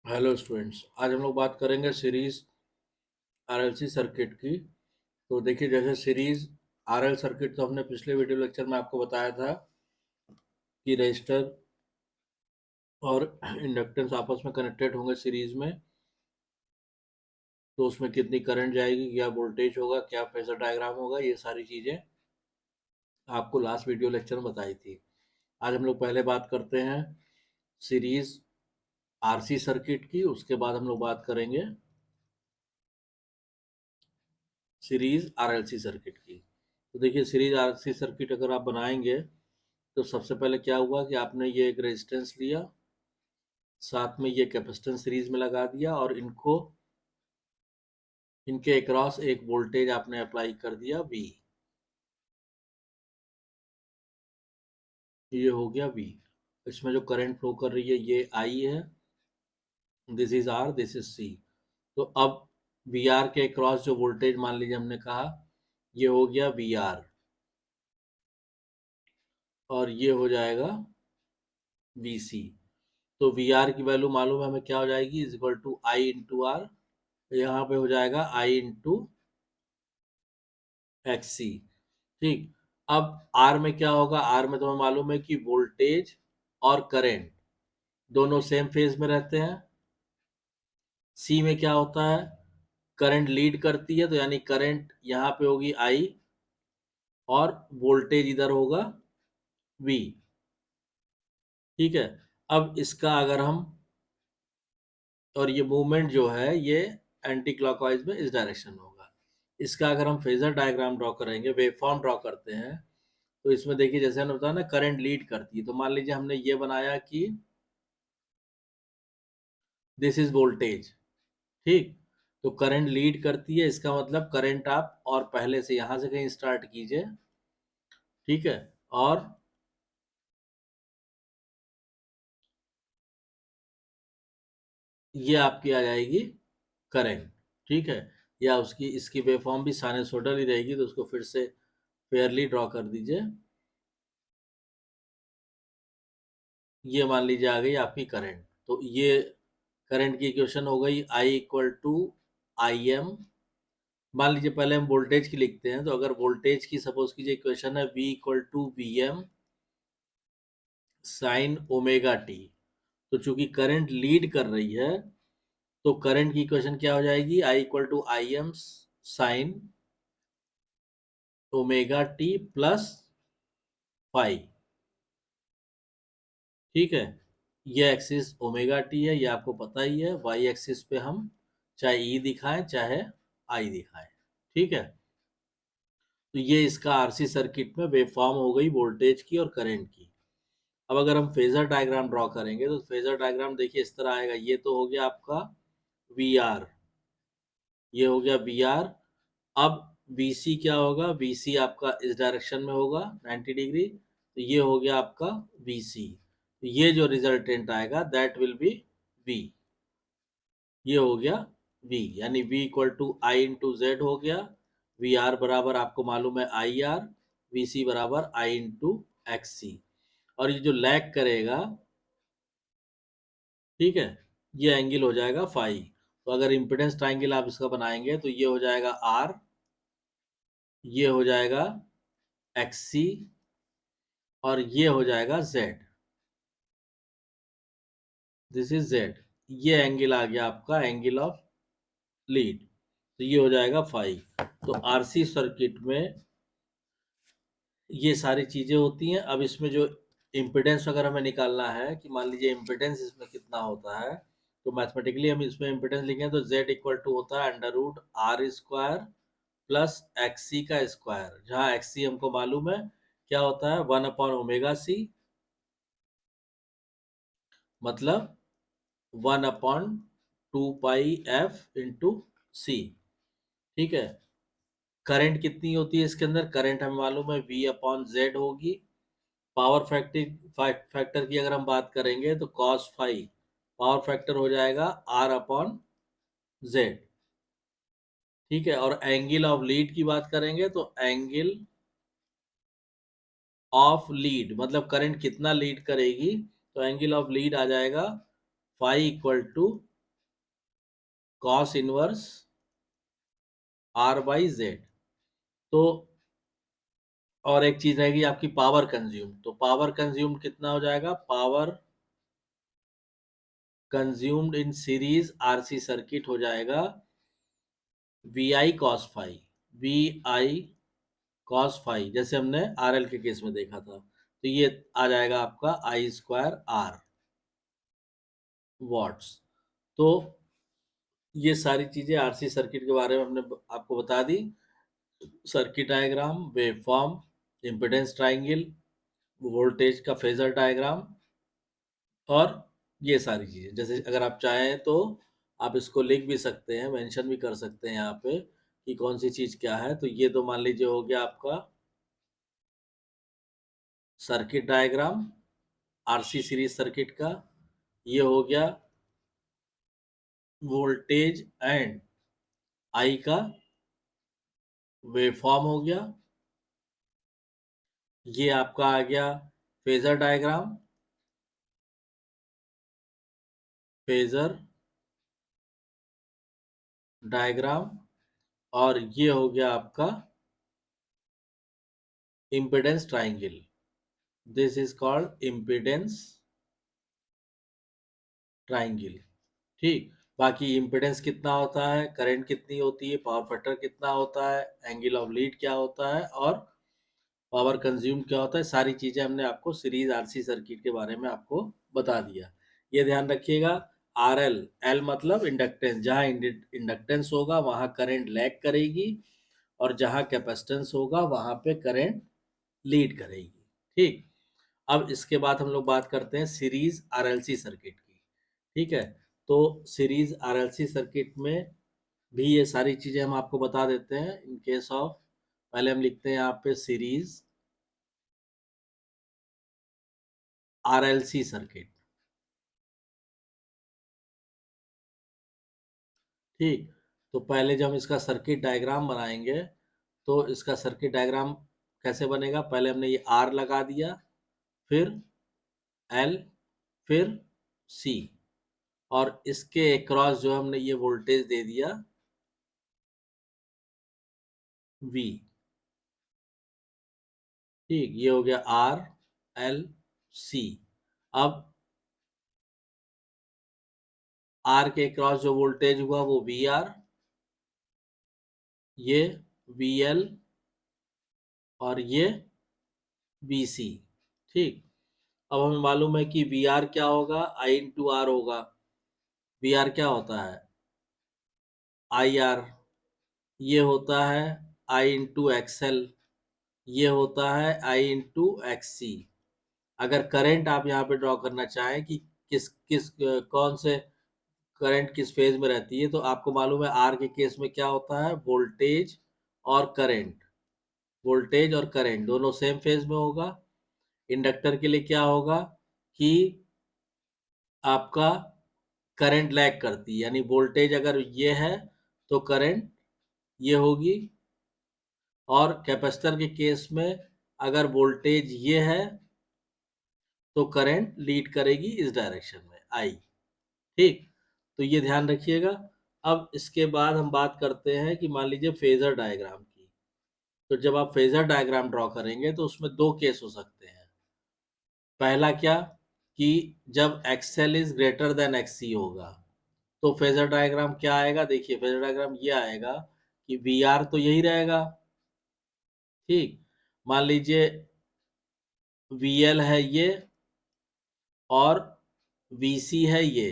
Hello students, आज हम लोग बात करेंगे सीरीज आरएलसी सर्किट की। तो देखिए, जैसे सीरीज आरएल सर्किट तो हमने पिछले वीडियो लेक्चर में आपको बताया था कि रेजिस्टर और इंडक्टेंस आपस में कनेक्टेड होंगे सीरीज में। तो उसमें कितनी करंट जाएगी, क्या वोल्टेज होगा, क्या फेजर डायग्राम होगा, ये सारी चीज़ें आपको लास्ट वीडियो लेक्चर में बताई थी। आज हम लोग पहले बात करते हैं सीरीज आरसी सर्किट की, उसके बाद हम लोग बात करेंगे सीरीज आरएलसी सर्किट की। तो देखिए, सीरीज आरसी सर्किट अगर आप बनाएंगे तो सबसे पहले क्या हुआ कि आपने ये एक रेजिस्टेंस लिया, साथ में ये कैपेसिटेंस सीरीज में लगा दिया और इनके अक्रॉस एक वोल्टेज आपने अप्लाई कर दिया V। ये हो गया V। इसमें जो करंट फ्लो कर रही है ये I है, this is R, this is C। तो अब VR के अक्रॉस जो वोल्टेज मान लीजिए हमने कहा ये हो गया VR, और ये हो जाएगा VC। तो VR की वैल्यू मालूम है हमें, क्या हो जाएगी, is equal to I into R. यहाँ पे हो जाएगा I इंटू XC। ठीक। अब R में क्या होगा, R में तुम्हें मालूम है कि वोल्टेज और करंट दोनों सेम फेज में रहते हैं। C में क्या होता है, करंट लीड करती है, तो यानी करंट यहाँ पे होगी I और वोल्टेज इधर होगा V। ठीक है। अब इसका अगर हम, और ये मूवमेंट जो है ये एंटी क्लॉकवाइज में इस डायरेक्शन में होगा। इसका अगर हम फेजर डायग्राम ड्रॉ करेंगे, वेवफॉर्म ड्रॉ करते हैं, तो इसमें देखिए जैसे हमने बताया ना करंट लीड करती है, तो मान लीजिए हमने ये बनाया कि दिस इज वोल्टेज। ठीक। तो करंट लीड करती है, इसका मतलब करंट आप और पहले से यहां से कहीं स्टार्ट कीजिए। ठीक है। और ये आपकी आ जाएगी करंट। ठीक है। या उसकी इसकी वेवफॉर्म भी साइनसोइडल ही रहेगी, तो उसको फिर से फेयरली ड्रॉ कर दीजिए। ये मान लीजिए आ गई आपकी करंट। तो ये करंट की इक्वेशन हो गई I equal to I M. मान लीजिए पहले हम वोल्टेज की लिखते हैं, तो अगर वोल्टेज की सपोज कीजिए इक्वेशन है V equal to V M sine omega T. तो चूंकि करंट लीड कर रही है, तो करंट की इक्वेशन क्या हो जाएगी, I equal to I M sine omega T plus five. ठीक है। ये एक्सिस ओमेगा टी है, ये आपको पता ही है। वाई एक्सिस पे हम चाहे ई दिखाएं चाहे आई दिखाएं। ठीक है। तो ये इसका आरसी सर्किट में वेवफॉर्म हो गई वोल्टेज की और करंट की। अब अगर हम फेजर डायग्राम ड्रॉ करेंगे, तो फेजर डायग्राम देखिए इस तरह आएगा। ये तो हो गया आपका वी आर, ये हो गया वी आर। अब VC क्या होगा, VC आपका इस डायरेक्शन में होगा 90 डिग्री, तो ये हो गया आपका VC। तो ये जो रिजल्टेंट आएगा दैट विल बी V। ये हो गया V, यानी V equal to I into Z हो गया। वी आर बराबर आपको मालूम है आई आर, वी सी बराबर आई इंटू एक्स सी। और ये जो लैग करेगा, ठीक है, ये एंगल हो जाएगा फाई। तो अगर इम्पिडेंस ट्राइंगल आप इसका बनाएंगे तो ये हो जाएगा आर, ये हो जाएगा एक्स सी, और ये हो जाएगा जेड, दिस इज जेड। ये एंगल आ गया आपका एंगल ऑफ लीड, तो ये हो जाएगा फाई। तो आरसी सर्किट में ये सारी चीजें होती हैं। अब इसमें जो इम्पिडेंस अगर हमें निकालना है कि मान लीजिए इम्पिडेंस इसमें कितना होता है, तो मैथमेटिकली हम इसमें इम्पिडेंस लिखें तो Z इक्वल टू होता है under root R square plus X C का स्क्वायर, जहाँ एक्स सी हमको मालूम है क्या होता है, 1/ओमेगा सी, मतलब 1/2 पाई एफ इंटू सी। ठीक है। करंट कितनी होती है इसके अंदर, करंट हमें मालूम है V/Z होगी। पावर फैक्टर की अगर हम बात करेंगे तो कॉस फाइव पावर फैक्टर हो जाएगा R/Z। ठीक है। और एंगल ऑफ लीड की बात करेंगे तो एंगल ऑफ लीड मतलब करंट कितना लीड करेगी, तो एंगल ऑफ लीड आ जाएगा phi equal to cos inverse R/Z। तो और एक चीज रहेगी आपकी पावर कंज्यूम, तो पावर कंज्यूम कितना हो जाएगा, power consumed in series RC circuit हो जाएगा VI cos phi, VI cos phi, जैसे हमने RL के केस में देखा था। तो ये आ जाएगा आपका I²R वॉट्स। तो ये सारी चीजें आरसी सर्किट के बारे में हमने आपको बता दी। Circuit diagram, waveform, impedance triangle, voltage का फेजर डायग्राम, और ये सारी चीजें। जैसे अगर आप चाहें तो आप इसको लिख भी सकते हैं, मेंशन भी कर सकते हैं यहाँ पे कि कौन सी चीज क्या है। तो ये तो मान लीजिए हो गया आपका circuit diagram RC series circuit का, ये हो गया वोल्टेज एंड आई का वेवफॉर्म हो गया, ये आपका आ गया फेजर डायग्राम, फेजर डायग्राम, और ये हो गया आपका impedance triangle. This is called impedance triangle. ठीक। बाकी इम्पीडेंस कितना होता है, करंट कितनी होती है, पावर फैक्टर कितना होता है, एंगल ऑफ लीड क्या होता है, और पावर कंज्यूम क्या होता है, सारी चीजें हमने आपको सीरीज आरसी सर्किट के बारे में आपको बता दिया। ये ध्यान रखिएगा, आर एल मतलब इंडक्टेंस, जहां इंडक्टेंस होगा वहां करंट लैग करेगी, और जहां कैपेसिटेंस होगा वहां पे करंट लीड करेगी। ठीक। अब इसके बाद हम लोग बात करते हैं सीरीज आरएलसी सर्किट की। ठीक है। तो सीरीज आरएलसी सर्किट में भी ये सारी चीजें हम आपको बता देते हैं इन केस ऑफ। पहले हम लिखते हैं यहाँ पे सीरीज आरएलसी सर्किट। ठीक। तो पहले जब हम इसका सर्किट डायग्राम बनाएंगे, तो इसका सर्किट डायग्राम कैसे बनेगा, पहले हमने ये आर लगा दिया, फिर एल, फिर सी, और इसके अक्रॉस जो हमने ये वोल्टेज दे दिया वी। ठीक, ये हो गया आर एल सी। अब आर के क्रॉस जो वोल्टेज हुआ वो वी आर, ये वी एल, और ये वी सी। ठीक। अब हमें मालूम है कि वी आर क्या होगा, आई इंटू आर होगा। वी आर क्या होता है, आई आर। ये होता है आई इंटू एक्सएल, ये होता है आई इंटू एक्स सी। अगर करंट आप यहाँ पे ड्रॉ करना चाहें कि किस किस कौन से करंट किस फेज में रहती है, तो आपको मालूम है आर के केस में क्या होता है, वोल्टेज और करंट, वोल्टेज और करंट दोनों सेम फेज में होगा। इंडक्टर के लिए क्या होगा कि आपका करंट लैग करती है, यानी वोल्टेज अगर ये है तो करंट ये होगी, और कैपेसिटर के केस में अगर वोल्टेज ये है तो करंट लीड करेगी इस डायरेक्शन में, आई। ठीक। तो ये ध्यान रखिएगा। अब इसके बाद हम बात करते हैं कि मान लीजिए फेजर डायग्राम की। तो जब आप फेजर डायग्राम ड्रॉ करेंगे तो उसमें दो केस हो सकते हैं। पहला क्या, कि जब एक्सएल इज ग्रेटर देन एक्ससी होगा, तो फेजर डायग्राम क्या आएगा, देखिए फेजर डायग्राम ये आएगा कि वी आर तो यही रहेगा। ठीक। मान लीजिए वी एल है ये, और वी सी है ये,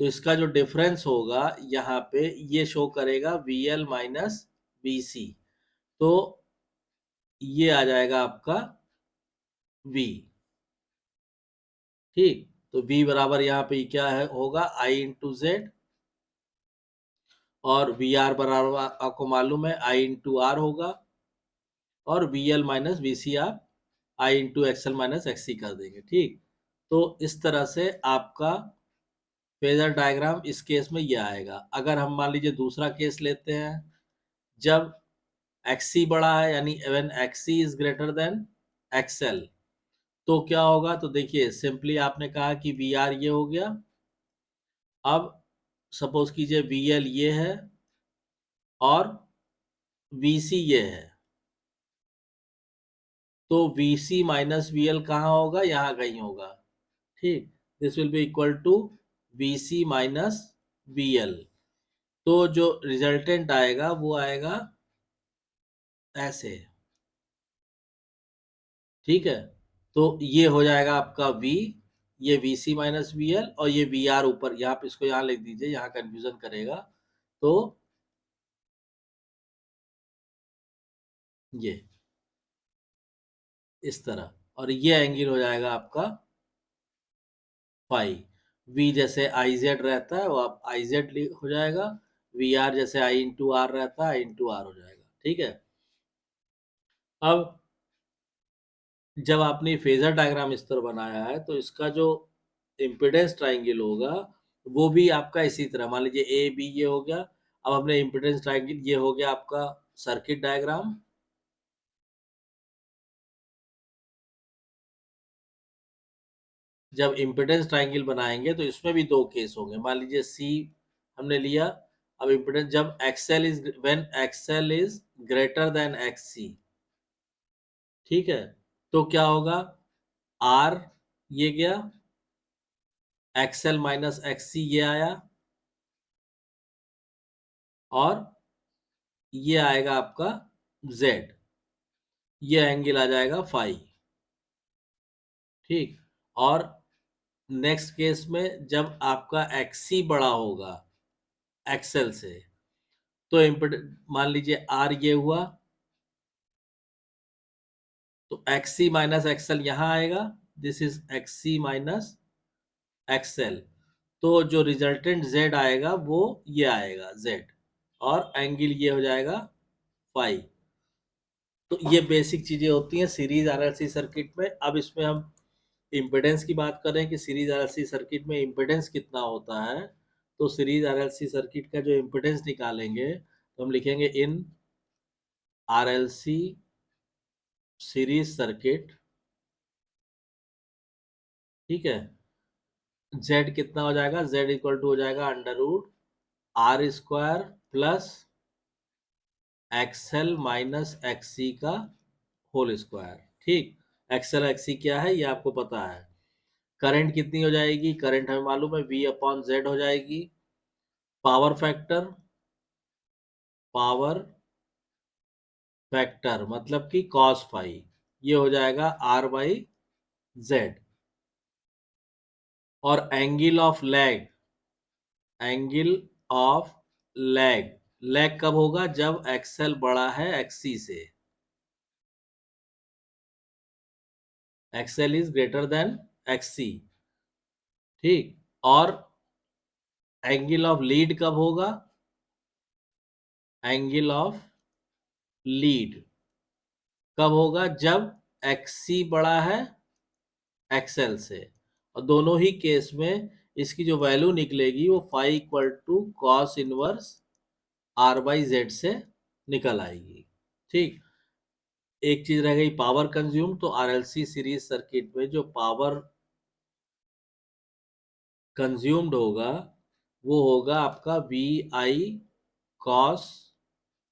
तो इसका जो डिफरेंस होगा यहाँ पे ये शो करेगा वी एल माइनस वी सी। तो ये आ जाएगा आपका V। ठीक। तो V बराबर यहाँ पे क्या है होगा, आई इंटू जेड, और वी आर बराबर आपको मालूम है आई इंटू आर होगा, और वी एल माइनस वी सी आप आई इंटू एक्सएल माइनस एक्स सी कर देंगे। ठीक। तो इस तरह से आपका फेजर डायग्राम इस केस में ये आएगा। अगर हम मान लीजिए दूसरा केस लेते हैं, जब एक्स सी बड़ा है, यानी when X C is greater than XL, तो क्या होगा, तो देखिए सिंपली आपने कहा कि वी आर ये हो गया। अब सपोज कीजिए VL ये है और VC ये है, तो VC माइनस VL कहाँ होगा, यहाँ कहीं होगा। ठीक, this will be equal to VC minus VL। तो जो रिजल्टेंट आएगा वो आएगा ऐसे। ठीक है, तो ये हो जाएगा आपका V, ये VC माइनस VL और ये VR ऊपर, यहाँ पे इसको यहाँ लिख दीजिए, यहाँ कंफ्यूजन करेगा। तो ये इस तरह, और ये एंगल हो जाएगा आपका फाई। V जैसे आई जेड रहता है वो आप आई जेड हो जाएगा, VR जैसे I इंटू आर रहता है I इंटू आर हो जाएगा। ठीक है, अब जब आपने फेजर डायग्राम इस तरह बनाया है तो इसका जो इम्पिडेंस ट्राइंगल होगा वो भी आपका इसी तरह, मान लीजिए ए बी ये हो गया। अब अपने इम्पिडेंस ट्राइंगल ये हो गया आपका सर्किट डायग्राम। जब इम्पिडेंस ट्राइंगल बनाएंगे तो इसमें भी दो केस होंगे। मान लीजिए सी हमने लिया, अब इम्पिडेंस जब XL is when XL is greater then एक्ससी, ठीक है, तो क्या होगा, आर ये गया, एक्सएल माइनस एक्ससी ये आया, और ये आएगा आपका जेड, ये एंगल आ जाएगा फाई। ठीक, और नेक्स्ट केस में जब आपका एक्सी बड़ा होगा एक्सएल से, तो मान लीजिए आर ये हुआ, तो एक्सी माइनस एक्सएल यहां आएगा, this is XC minus XL. तो जो रिजल्टेंट जेड आएगा वो ये आएगा जेड, और एंगल ये हो जाएगा फाई। तो ये बेसिक चीजें होती हैं सीरीज आरएलसी सर्किट में। अब इसमें हम इम्पिडेंस की बात करें कि सीरीज आरएलसी सर्किट में इम्पिडेंस कितना होता है, तो सीरीज आरएलसी सर्किट का जो इम्पिडेंस निकालेंगे तो हम लिखेंगे इन आरएलसी सीरीज सर्किट। ठीक है, Z कितना हो जाएगा, Z इक्वल टू हो जाएगा under root R square plus XL minus XC का होल स्क्वायर। ठीक, एक्सएल एक्सी क्या है ये आपको पता है। करंट कितनी हो जाएगी, करंट हमें मालूम है V अपॉन जेड हो जाएगी। पावर फैक्टर, पावर फैक्टर मतलब कि कॉस फाई, ये हो जाएगा R बाई जेड। और angle of lag, angle of lag, lag कब होगा, जब एक्सएल बड़ा है एक्सी से, XL is greater than XC. ठीक, और एंगल ऑफ लीड कब होगा, एंगल ऑफ लीड कब होगा, जब एक्सी बड़ा है एक्सएल से। और दोनों ही केस में इसकी जो वैल्यू निकलेगी वो phi equal to cos inverse R by Z से निकल आएगी। ठीक, एक चीज रह गई पावर कंज्यूम, तो आरएलसी सीरीज सर्किट में जो पावर कंज्यूम्ड होगा वो होगा आपका वी आई कॉस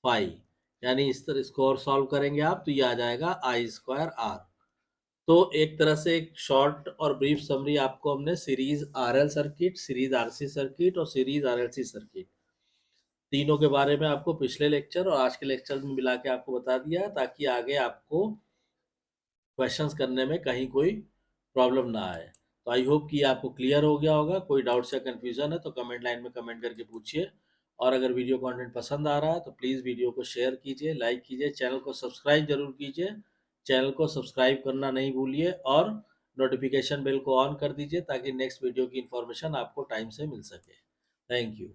फाई। यानी इस तरह इसको और सॉल्व करेंगे आप तो ये आ जाएगा आई स्क्वायर आर। तो एक तरह से एक शॉर्ट और ब्रीफ समरी आपको हमने series RL circuit, series RC circuit और सीरीज आरएलसी सर्किट तीनों के बारे में आपको पिछले लेक्चर और आज के लेक्चर में मिला के आपको बता दिया, ताकि आगे आपको क्वेश्चंस करने में कहीं कोई प्रॉब्लम ना आए। तो आई होप कि आपको क्लियर हो गया होगा। कोई डाउट्स या कन्फ्यूजन है तो कमेंट लाइन में कमेंट करके पूछिए। और अगर वीडियो कंटेंट पसंद आ रहा है तो प्लीज़ वीडियो को शेयर कीजिए, लाइक कीजिए, चैनल को सब्सक्राइब जरूर कीजिए। चैनल को सब्सक्राइब करना नहीं भूलिए और नोटिफिकेशन बेल को ऑन कर दीजिए ताकि नेक्स्ट वीडियो की इन्फॉर्मेशन आपको टाइम से मिल सके। Thank you.